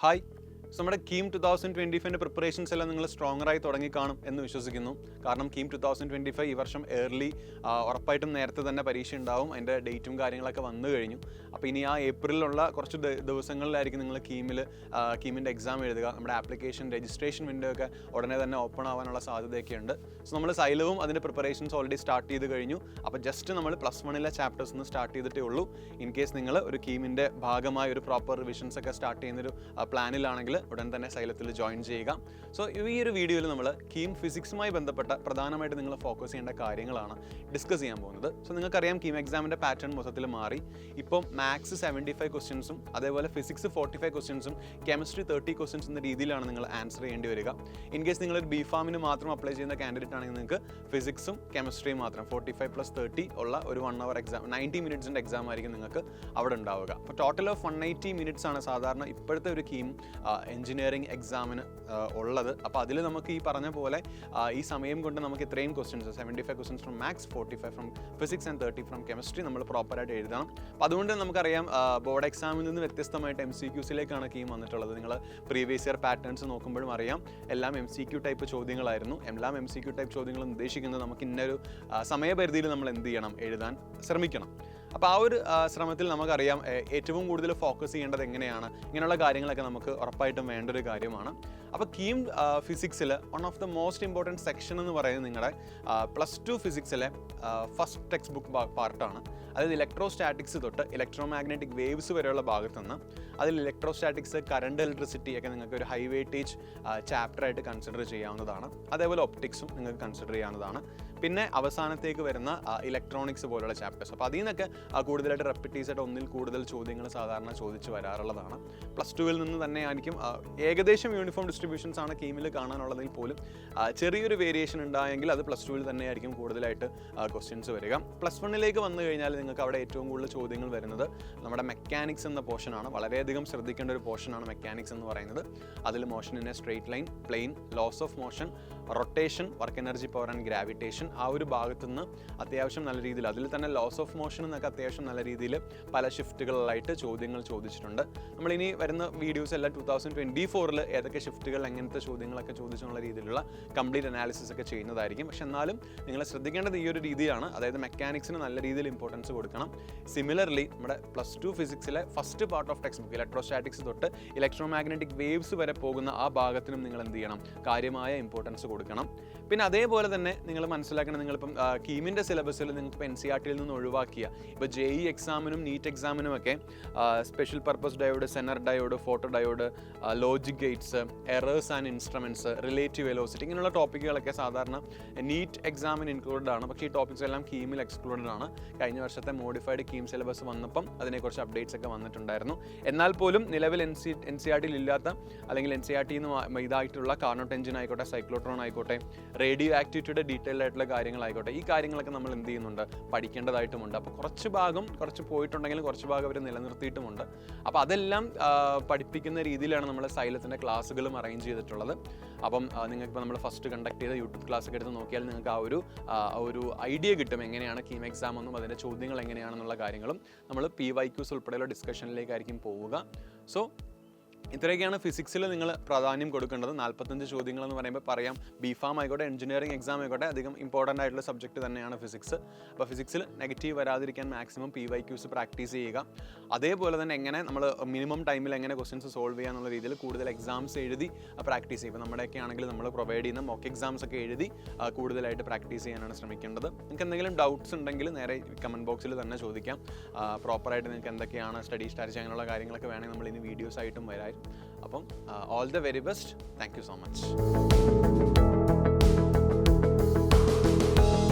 Hi. നമ്മുടെ KEAM 2025 preparations എല്ലാം നിങ്ങൾ സ്ട്രോങ്ങറായി തുടങ്ങിക്കാണും എന്ന് വിശ്വസിക്കുന്നു. കാരണം കീം 2025 ഈ വർഷം ഏർലി ഉറപ്പായിട്ടും നേരത്തെ തന്നെ പരീക്ഷ ഉണ്ടാവും. അതിൻ്റെ ഡേറ്റും കാര്യങ്ങളൊക്കെ വന്നു കഴിഞ്ഞു. അപ്പോൾ ഇനി ആ ഏപ്രിലുള്ള കുറച്ച് ദിവസങ്ങളിലായിരിക്കും നിങ്ങൾ കീമിൻ്റെ എക്സാം എഴുതുക. നമ്മുടെ ആപ്ലിക്കേഷൻ രജിസ്ട്രേഷൻ വിൻഡോ ഒക്കെ ഉടനെ തന്നെ ഓപ്പൺ ആവാനുള്ള സാധ്യതയൊക്കെ ഉണ്ട്. സോ നമ്മൾ സൈലവും അതിൻ്റെ പ്രിപ്പറേഷൻസ് ഓൾറെഡി സ്റ്റാർട്ട് ചെയ്ത് കഴിഞ്ഞു. അപ്പോൾ ജസ്റ്റ് നമ്മൾ +1 ചാപ്റ്റേഴ്സ് നിന്ന് സ്റ്റാർട്ട് ചെയ്തിട്ടേ ഉള്ളൂ. ഇൻ കേസ് നിങ്ങൾ ഒരു കീമിൻ്റെ ഭാഗമായ ഒരു പ്രോപ്പർ റിവിഷൻസ് ഒക്കെ സ്റ്റാർട്ട് ചെയ്യുന്നൊരു പ്ലാനിലാണെങ്കിൽ ഉടൻ തന്നെ സൈലത്തിൽ ജോയിൻ ചെയ്യുക. സോ ഈ ഒരു വീഡിയോയിൽ നമ്മൾ കീം ഫിസിക്സുമായി ബന്ധപ്പെട്ട പ്രധാനമായിട്ട് നിങ്ങൾ ഫോക്കസ് ചെയ്യേണ്ട കാര്യങ്ങളാണ് ഡിസ്കസ് ചെയ്യാൻ പോകുന്നത്. സോ നിങ്ങൾക്കറിയാം കീം എക്സാമിൻ്റെ പാറ്റേൺ മൊത്തത്തിൽ മാറി. ഇപ്പം മാത്സ് 75 ക്വസ്റ്റ്യൻസും അതേപോലെ ഫിസിക്സ് 45 ക്വസ്റ്റ്യൻസും കെമിസ്ട്രി 30 ക്വസ്റ്റ്യൻസ് എന്ന രീതിയിലാണ് നിങ്ങൾ ആൻസർ ചെയ്യേണ്ടി വരിക. ഇൻ കേസ് നിങ്ങളൊരു ബിഫാമിന് മാത്രം അപ്ലൈ ചെയ്യുന്ന കാൻഡിഡേറ്റ് ആണെങ്കിൽ നിങ്ങൾക്ക് ഫിസിക്സും കെമിസ്ട്രിയും മാത്രം 45 + 30 ഉള്ള ഒരു 1 hour എക്സാം 90 മിനിറ്റ്സിൻ്റെ എക്സാം ആയിരിക്കും നിങ്ങൾക്ക് അവിടെ ഉണ്ടാവുക. അപ്പോൾ ടോട്ടൽ ഓഫ് 180 മിനിറ്റ്സ് ആണ് സാധാരണ ഇപ്പോഴത്തെ ഒരു കീം എഞ്ചിനീയറിംഗ് എക്സാമിന് ഉള്ളത്. അപ്പോൾ അതിൽ നമുക്ക് ഈ പറഞ്ഞ പോലെ ഈ സമയം കൊണ്ട് നമുക്ക് ഇത്രയും questions 75 questions from maths, 45 from physics and 30 from chemistry നമ്മൾ പ്രോപ്പറായിട്ട് എഴുതണം. അപ്പോൾ അതുകൊണ്ട് നമുക്കറിയാം ബോർഡ് എക്സാമിൽ നിന്ന് വ്യത്യസ്തമായിട്ട് MCQസിലേക്കാണ് കീം വന്നിട്ടുള്ളത്. നിങ്ങൾ പ്രീവിയസ് ഇയർ പാറ്റേൺസ് നോക്കുമ്പോഴും അറിയാം എല്ലാം MCQ ടൈപ്പ് ചോദ്യങ്ങളായിരുന്നു. എല്ലാം MCQ ടൈപ്പ് ചോദ്യങ്ങൾ ഉദ്ദേശിക്കുന്നത് നമുക്ക് ഇന്നൊരു സമയപരിധിയിൽ നമ്മൾ എന്ത് ചെയ്യണം, എഴുതാൻ ശ്രമിക്കണം. അപ്പോൾ ആ ഒരു ശ്രമത്തിൽ നമുക്കറിയാം ഏറ്റവും കൂടുതൽ ഫോക്കസ് ചെയ്യേണ്ടത് എങ്ങനെയാണ്, ഇങ്ങനെയുള്ള കാര്യങ്ങളൊക്കെ നമുക്ക് ഉറപ്പായിട്ടും വേണ്ട ഒരു കാര്യമാണ്. അപ്പോൾ കീം ഫിസിക്സിൽ one of the most important section എന്ന് പറയുന്നത് നിങ്ങളുടെ +2 ഫിസിക്സിലെ ഫസ്റ്റ് ടെക്സ്റ്റ് ബുക്ക് പാർട്ടാണ്. അതായത് ഇലക്ട്രോസ്റ്റാറ്റിക്സ് തൊട്ട് ഇലക്ട്രോമാഗ്നറ്റിക് വേവ്സ് വരെയുള്ള ഭാഗത്തുനിന്ന് അതിൽ ഇലക്ട്രോസ്റ്റാറ്റിക്സ്, കറണ്ട്, ഇലക്ട്രിസിറ്റി ഒക്കെ നിങ്ങൾക്ക് ഒരു ഹൈ വെയിറ്റേജ് ചാപ്റ്ററായിട്ട് കൺസിഡർ ചെയ്യാവുന്നതാണ്. അതേപോലെ ഒപ്റ്റിക്സും നിങ്ങൾക്ക് കൺസിഡർ ചെയ്യാവുന്നതാണ്. പിന്നെ അവസാനത്തേക്ക് വരുന്ന ഇലക്ട്രോണിക്സ് പോലുള്ള ചാപ്റ്റേഴ്സ്. അപ്പോൾ അതിൽ നിന്നൊക്കെ കൂടുതലായിട്ട് റെപ്പിറ്റീസായിട്ട് ഒന്നിൽ കൂടുതൽ ചോദ്യങ്ങൾ സാധാരണ ചോദിച്ച് വരാറുള്ളതാണ്. +2 നിന്ന് തന്നെ ആയിരിക്കും ഏകദേശം യൂണിഫോം ഡിസ്ട്രിബ്യൂഷൻസ് ആണ് കീമിൽ കാണാനുള്ളതിൽ പോലും ചെറിയൊരു വേരിയേഷൻ ഉണ്ടായെങ്കിൽ അത് +2 തന്നെ ആയിരിക്കും കൂടുതലായിട്ട് ക്വസ്റ്റ്യൻസ് വരിക. +1 വന്നു കഴിഞ്ഞാൽ നിങ്ങൾക്ക് അവിടെ ഏറ്റവും കൂടുതൽ ചോദ്യങ്ങൾ വരുന്നത് നമ്മുടെ മെക്കാനിക്സ് എന്ന പോർഷനാണ്. വളരെയധികം ശ്രദ്ധിക്കേണ്ട ഒരു പോർഷനാണ് മെക്കാനിക്സ് എന്ന് പറയുന്നത്. അതിൽ motion in a straight line, plane, laws of motion, rotation, work energy, power and gravitation, ആ ഒരു ഭാഗത്തു നിന്ന് അത്യാവശ്യം നല്ല രീതിയിൽ, അതിൽ തന്നെ ലോസ് ഓഫ് മോഷൻ എന്നൊക്കെ അത്യാവശ്യം നല്ല രീതിയിൽ പല ഷിഫ്റ്റുകളിലായിട്ട് ചോദ്യങ്ങൾ ചോദിച്ചിട്ടുണ്ട്. നമ്മളിനി വരുന്ന വീഡിയോസ് എല്ലാം 2024 ഏതൊക്കെ ഷിഫ്റ്റുകൾ, എങ്ങനത്തെ ചോദ്യങ്ങളൊക്കെ ചോദിച്ചുള്ള രീതിയിലുള്ള കംപ്ലീറ്റ് അനാലിസിസ് ഒക്കെ ചെയ്യുന്നതായിരിക്കും. പക്ഷെ എന്നാലും നിങ്ങൾ ശ്രദ്ധിക്കേണ്ടത് ഈ ഒരു രീതിയാണ്. അതായത് മെക്കാനിക്സിന് നല്ല രീതിയിൽ ഇമ്പോർട്ടൻസ് കൊടുക്കണം. സിമിലർലി നമ്മുടെ +2 ഫിസിക്സിലെ first part of text book electrostatics തൊട്ട് ഇലക്ട്രോമാഗ്നറ്റിക് വേവ്സ് വരെ പോകുന്ന ആ ഭാഗത്തിനും നിങ്ങൾ എന്ത് ചെയ്യണം, കാര്യമായ ഇമ്പോർട്ടൻസ് കൊടുക്കണം. പിന്നെ അതേപോലെ തന്നെ നിങ്ങൾ മനസ്സിലാക്കണം, നിങ്ങളിപ്പം കീമിൻ്റെ സിലബസിൽ നിങ്ങൾക്ക് NCERTയിൽ നിന്ന് ഒഴിവാക്കിയ ഇപ്പോൾ JEE എക്സാമിനും നീറ്റ് എക്സാമിനും ഒക്കെ special purpose diode, Zener diode, photo diode, logic Gates, errors and instruments, relative velocity, ഇങ്ങനെയുള്ള ടോപ്പിക്കുകളൊക്കെ സാധാരണ നീറ്റ് എക്സാമിന് ഇൻക്ലൂഡഡ് ആണ്. പക്ഷേ ഈ ടോപ്പിക്സ് എല്ലാം കീമിൽ എക്സ്ക്ലൂഡഡ് ആണ്. കഴിഞ്ഞ വർഷത്തെ മോഡിഫൈഡ് കീം സിലബസ് വന്നപ്പം അതിനെക്കുറിച്ച് അപ്ഡേറ്റ്സ് ഒക്കെ വന്നിട്ടുണ്ടായിരുന്നു. എന്നാൽ പോലും നിലവിൽ NCERTയിൽ ഇല്ലാത്ത അല്ലെങ്കിൽ NCERTയിൽ നിന്ന് ഇതായിട്ടുള്ള കാർനോട്ട് എഞ്ചിൻ ആയിക്കോട്ടെ, സൈക്ലോട്രോൺ ആയിക്കോട്ടെ, റേഡിയോ ആക്ടിവിറ്റിയുടെ ഡീറ്റെയിൽഡ് ആയിട്ടുള്ള കാര്യങ്ങളായിക്കോട്ടെ, ഈ കാര്യങ്ങളൊക്കെ നമ്മൾ എന്ത് ചെയ്യുന്നുണ്ട്, പഠിക്കേണ്ടതായിട്ടുമുണ്ട്. അപ്പോൾ കുറച്ച് പോയിട്ടുണ്ടെങ്കിൽ കുറച്ച് ഭാഗം അവർ നിലനിർത്തിയിട്ടുമുണ്ട്. അപ്പോൾ അതെല്ലാം പഠിപ്പിക്കുന്ന രീതിയിലാണ് നമ്മൾ സൈലത്തിൻ്റെ ക്ലാസ്സുകളും അറേഞ്ച് ചെയ്തിട്ടുള്ളത്. അപ്പം നിങ്ങൾക്കിപ്പോൾ നമ്മൾ ഫസ്റ്റ് കണ്ടക്ട് ചെയ്ത യൂട്യൂബ് ക്ലാസ് ഒക്കെ എടുത്ത് നോക്കിയാൽ നിങ്ങൾക്ക് ആ ഒരു ഐഡിയ കിട്ടും എങ്ങനെയാണ് കീം എക്സാം എന്നും അതിൻ്റെ ചോദ്യങ്ങൾ എങ്ങനെയാണെന്നുള്ള കാര്യങ്ങളും. നമ്മൾ PYQs ഉൾപ്പെടെയുള്ള ഡിസ്കഷനിലേക്കായിരിക്കും പോവുക. സോ ഇത്രയൊക്കെയാണ് ഫിസിക്സിൽ നിങ്ങൾ പ്രാധാന്യം കൊടുക്കേണ്ടത്. 45 ചോദ്യങ്ങൾ എന്ന് പറയുമ്പോൾ പറയാം, ബിഫാം ആയിക്കോട്ടെ, എഞ്ചിനീയറിംഗ് എക്സാം ആയിക്കോട്ടെ, അധികം ഇമ്പോർട്ടൻ്റ് ആയിട്ടുള്ള സബ്ജക്റ്റ് തന്നെയാണ് ഫിസിക്സ്. അപ്പോൾ ഫിസിക്സിൽ നെഗറ്റീവ് വരാതിരിക്കാൻ മാക്സിമം PYQs പ്രാക്ടീസ് ചെയ്യുക. അതേപോലെ തന്നെ എങ്ങനെ നമ്മൾ മിനിമം ടൈമിൽ എങ്ങനെ ക്വസ്റ്റ്യൻസ് സോൾവ് ചെയ്യുക എന്നുള്ള രീതിയിൽ കൂടുതൽ എക്സാംസ് എഴുതി പ്രാക്ടീസ് ചെയ്യുക. ഇപ്പോൾ നമ്മുടെയൊക്കെ ആണെങ്കിൽ നമ്മൾ പ്രൊവൈഡ് ചെയ്യുന്ന മോക്ക് എക്സാംസ് ഒക്കെ എഴുതി കൂടുതലായിട്ട് പ്രാക്ടീസ് ചെയ്യാനാണ് ശ്രമിക്കേണ്ടത്. നിങ്ങൾക്ക് എന്തെങ്കിലും ഡൗട്ട്സ് ഉണ്ടെങ്കിൽ നേരെ കമൻറ്റ് ബോക്സിൽ തന്നെ ചോദിക്കാം. പ്രോപ്പറായിട്ട് നിങ്ങൾക്ക് എന്തൊക്കെയാണ് സ്റ്റഡി സ്ട്രാറ്റജി അങ്ങനെയുള്ള കാര്യങ്ങളൊക്കെ വേണമെങ്കിൽ നമ്മൾ ഇനി വീഡിയോസ് ആയിട്ടും വരാം. അപ്പം all the very best. Thank you so much.